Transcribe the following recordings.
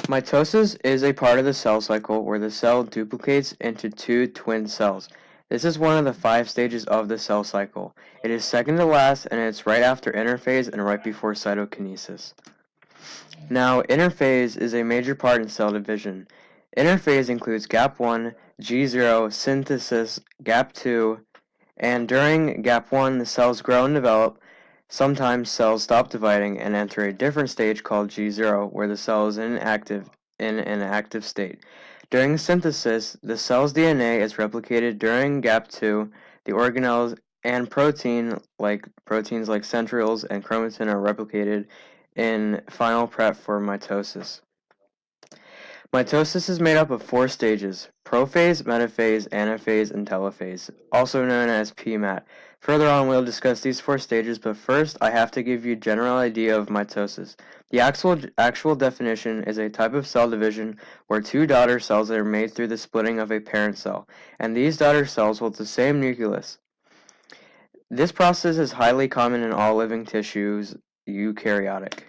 Mitosis is a part of the cell cycle where the cell duplicates into two twin cells. This is one of the 5 stages of the cell cycle. It is second to last, and it's right after interphase and right before cytokinesis. Now, interphase is a major part in cell division. Interphase includes gap 1, G0, synthesis, gap 2, and during gap 1 the cells grow and develop. Sometimes cells stop dividing and enter a different stage called G0, where the cell is in an active state. During synthesis, the cell's DNA is replicated. During gap 2, the organelles and proteins like centrioles and chromatin are replicated in final prep for mitosis. Mitosis is made up of 4 stages: prophase, metaphase, anaphase, and telophase, also known as PMAT. Further on, we'll discuss these 4 stages, but first, I have to give you a general idea of mitosis. The actual definition is a type of cell division where two daughter cells are made through the splitting of a parent cell, and these daughter cells hold the same nucleus. This process is highly common in all living tissues, eukaryotic.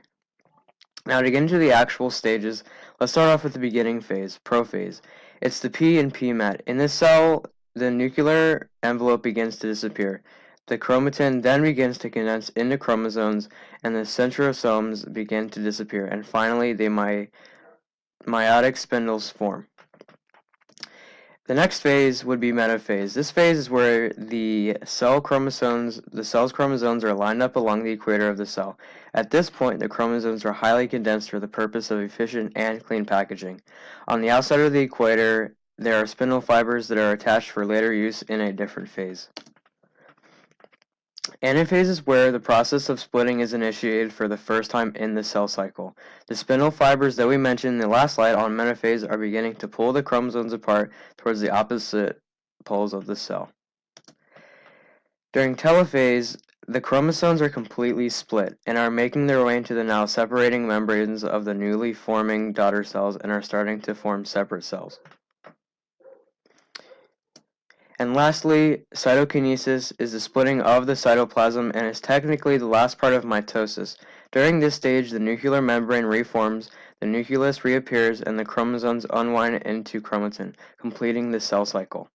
Now, to get into the actual stages, let's start off with the beginning phase, prophase. It's the P in PMAT. In this cell, the nuclear envelope begins to disappear. The chromatin then begins to condense into chromosomes, and the centrosomes begin to disappear, and finally, the meiotic spindles form. The next phase would be metaphase. This phase is where the cell's chromosomes are lined up along the equator of the cell. At this point, the chromosomes are highly condensed for the purpose of efficient and clean packaging. On the outside of the equator, there are spindle fibers that are attached for later use in a different phase. Anaphase is where the process of splitting is initiated for the first time in the cell cycle. The spindle fibers that we mentioned in the last slide on metaphase are beginning to pull the chromosomes apart towards the opposite poles of the cell. During telophase, the chromosomes are completely split and are making their way into the now separating membranes of the newly forming daughter cells and are starting to form separate cells. And lastly, cytokinesis is the splitting of the cytoplasm and is technically the last part of mitosis. During this stage, the nuclear membrane reforms, the nucleus reappears, and the chromosomes unwind into chromatin, completing the cell cycle.